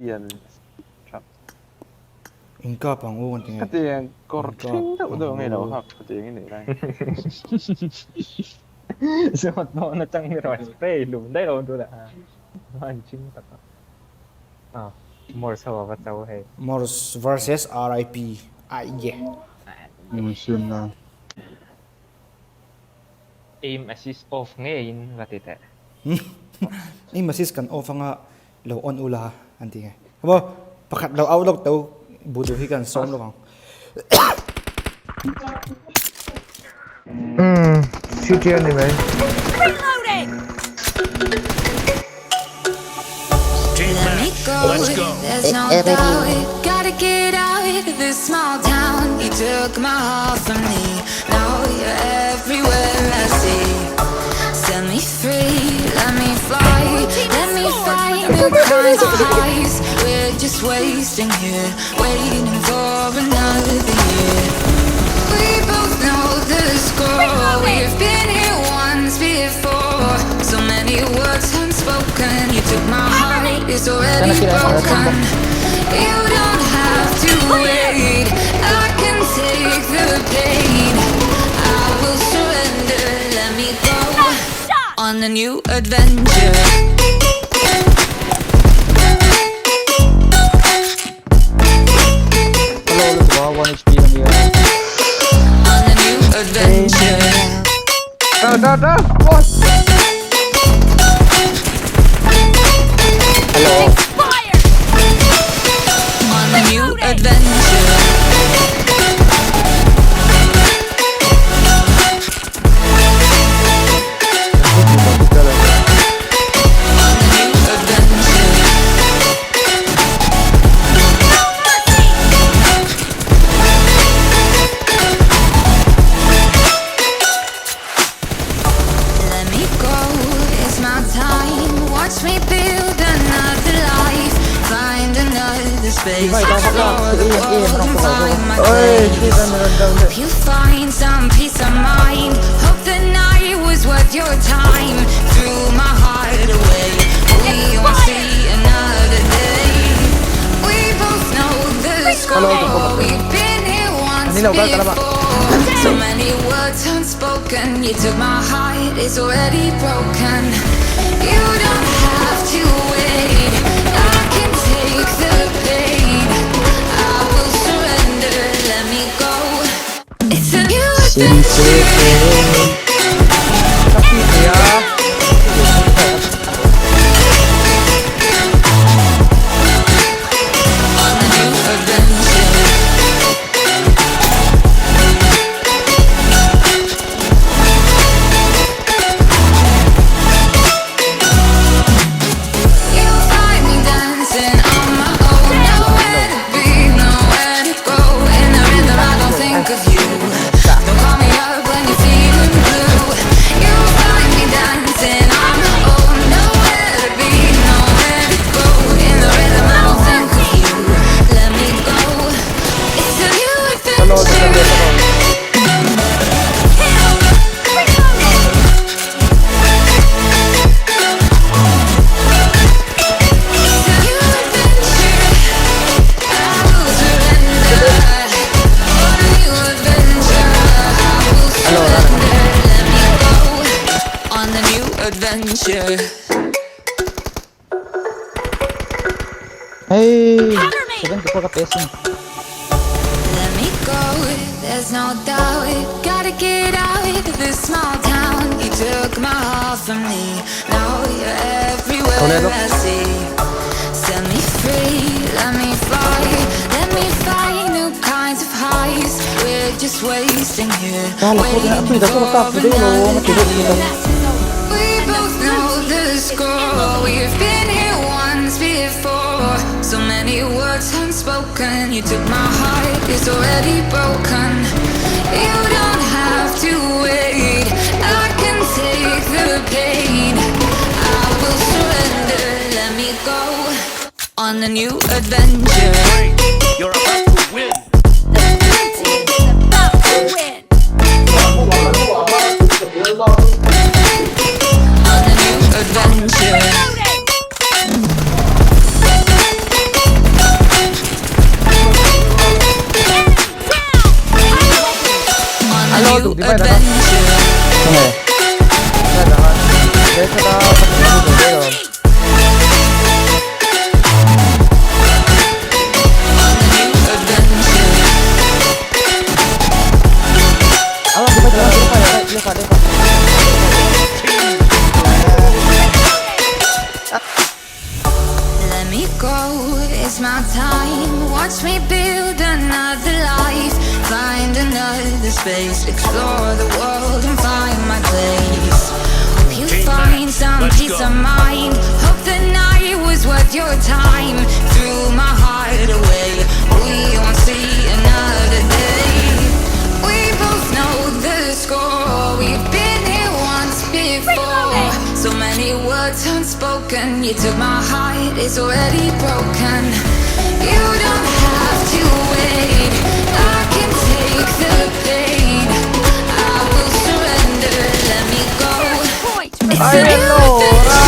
Yan. Trap. Inka pang uwan tingin. Kasi yung korting daw ngayon hap. Kasi yung hindi lang. Suot mo na chang mirror spray. Lumday daw doon na. Manching taka. More sa wabat sa uhay. Morse versus RIP. Yeah. Museum na. Aim assist off ngayon. Matite. Ay masis kan off nga law on ula anti nga. Abo pakat law outlook daw buduhi kan som lo kang. Shoot yan ni man. Let's go. There's no doubt. Gotta get out of this small town. You took my heart from me. Now you're everywhere I see. Set me free, let me fly. Let me find new kinds of highs. We're just wasting here, waiting for another year. We both know the score. We've been here once before. So many words unspoken. You took my heart, it's already broken. You don't have to wait. I can take the pain. I will surrender. Let me go on a new adventure. Hello, 1 HP lang yan. On a new adventure. Boss! Hello. On a new adventure. Hope you find some peace of mind. Hope the night was worth your time. Threw my heart away. We won't see another day. We both know the score. We've been here once before. So many words unspoken. You took my heart, it's already broken. You don't have to wait. I can take the pain. I will surrender, let me go. It's a new adventure. On a new adventure. You'll find me dancing on my own. Nowhere to be, nowhere to go. In the rhythm, I don't think of you. Don't call me up when you're feeling blue. You'll find me dancing on my own. Nowhere to be, nowhere to go. In the rhythm, I don't think of you. Let me go. It's a new adventure. Adventure. Hey! 74 ka peso. Let me go, there's no doubt. Gotta get out of this small town. You took my heart from me. Now you're everywhere I see. Set me free, let me fly. Let me find new kinds of highs. We're just wasting here, waiting for another day. We both know the score. We've been here once before. So many words unspoken. You took my heart, it's already broken. You don't have to wait. I can take the pain. I will surrender, let me go on a new adventure. You're about to win. On a new adventure. new adventure. Let me go, it's my time. Watch me build another life. Find another space. Explore the world and find my place. Hope you find some peace of mind. Hope the night was worth your time. Threw my heart away. We won't see another day. We both know the score. We've been here once before. So many words unspoken. You took my heart, it's already broken. You don't have to wait. I can take the pain. I will surrender. Let me go. It's a new adventure.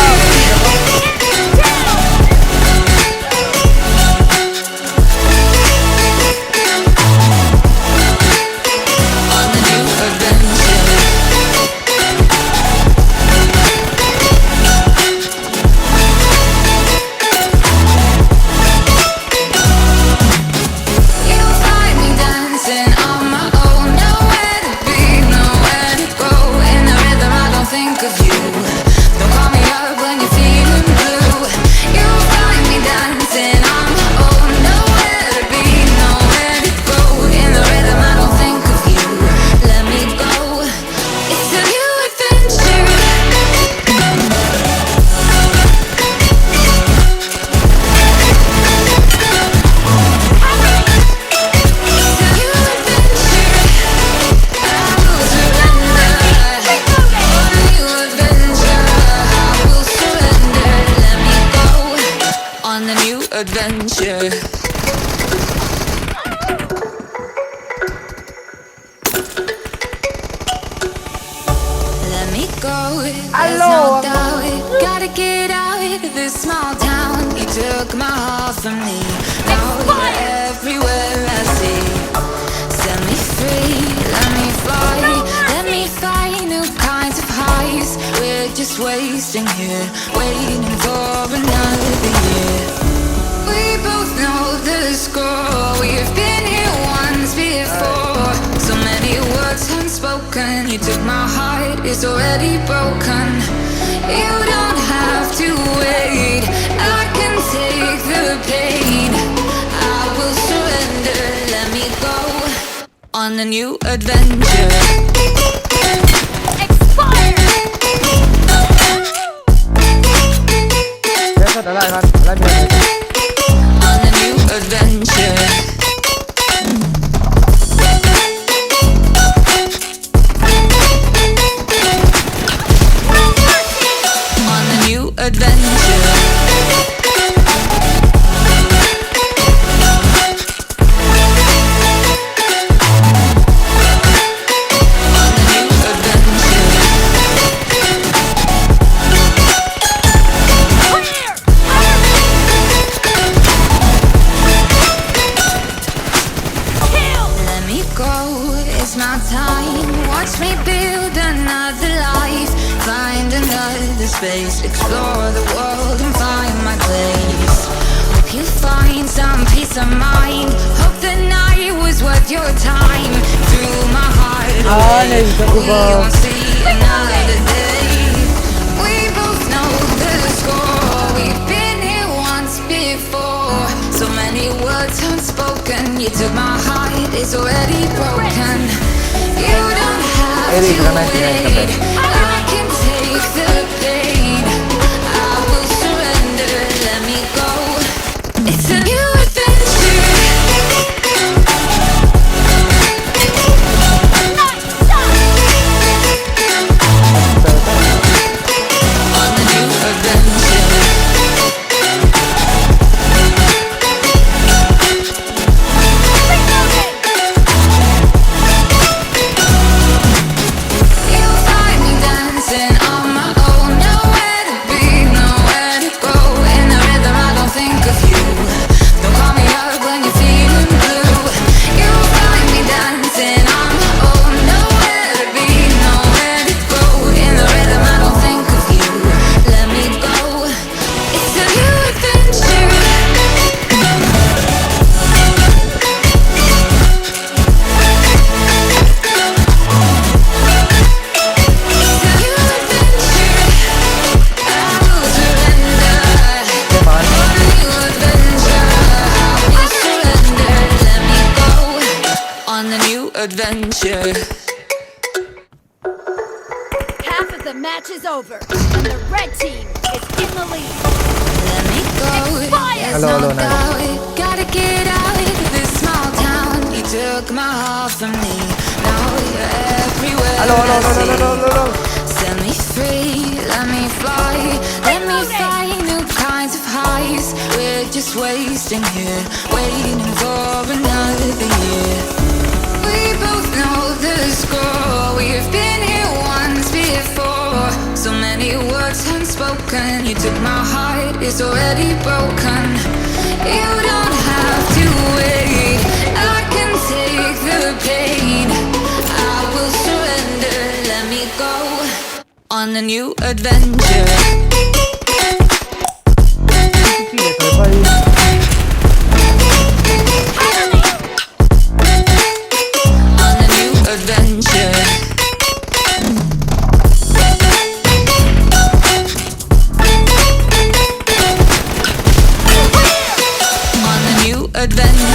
On the new adventure. You'll find me dancing on my own. Nowhere to be, nowhere to go. In the rhythm, I don't think of you. Don't call me up when you're feeling blue. You'll find me dancing on my own. Nowhere to be, nowhere to go. In the rhythm, I don't think of you. Let me go. It's a new adventure. It's a new adventure. I will surrender. On a new adventure. I will surrender. Let me go. On the new adventure. Let me go. There's no doubt. Gotta get out of this small town. You took my heart from me. Now you're everywhere I see. Set me free. Let me fly. Let me find new kinds of highs. We're just wasting here, waiting for another year. We both know the score. We've been here once before. So many words unspoken. You took my heart, it's already broken. You don't have to wait. I can take the pain. I will surrender. Let me go on a new adventure. On a new adventure. On a new adventure. On a new adventure. Let me go, it's my time. Watch me build another life. Find another space. Explore the world and find my place. Hope you find some peace of mind. Hope the night was worth your time. Threw my heart away. We won't see another day. We both know the score. We've been here once before. So many words unspoken. You took my heart, it's already broken. You don't have to wait. I can take the pain. I will surrender. Let me go. It's a new adventure. On the new adventure. You'll find me dancing on my own. Nowhere to be, nowhere to go. In the rhythm, I don't think of you. adventure. Half of the match is over, and the red team is in the lead. Let me go. There's Hello, no hello, nice. doubt. Gotta get out of this small town. You took my heart from me. Now you're everywhere. Hello, hello, I hello, see. hello, hello, hello. Set me free, let me fly. Let me find new kinds of highs. We're just wasting here, waiting for another year. We both know the score. We've been here once before. So many words unspoken. You took my heart, it's already broken. You don't have to wait. I can take the pain. I will surrender. Let me go on a new adventure. On a new adventure. On a new adventure.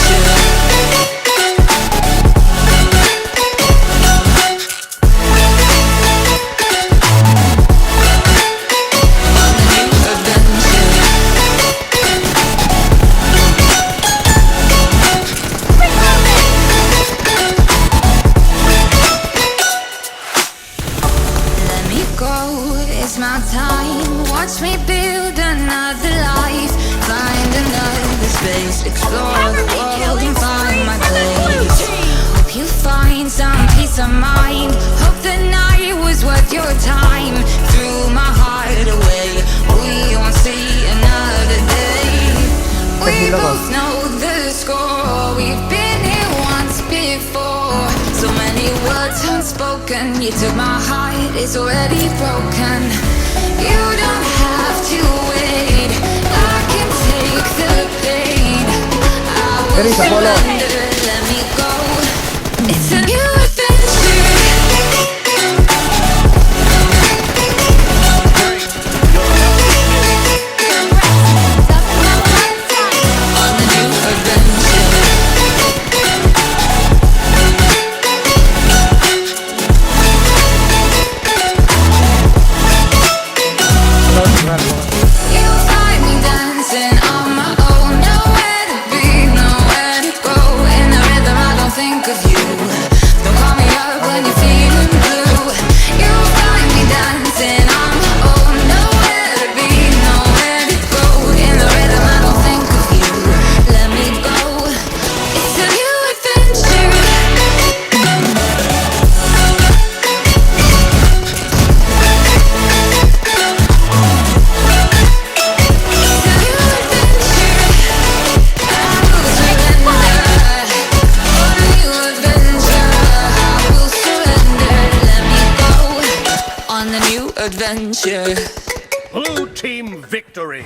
It's my time, watch me build another life. Find another space, explore the world and find my place. Hope you find some peace of mind. Hope the night was worth your time. Threw my heart away, we won't see another day. We both know the score, we've been here once before. So many words unspoken. You took my heart, it's already broken. You don't have to wait. I can take the pain. I will surrender. Let me go. It's a new adventure. On a new adventure. You'll find me dancing on my own. Nowhere to be, nowhere to go. In the rhythm, I don't think of you. Don't call me up when you're feeling blue. You'll find me dancing on my own. Nowhere to be, nowhere to go. In the rhythm, I don't think of you. Let me go. It's a new adventure. On the new adventure. Blue team victory.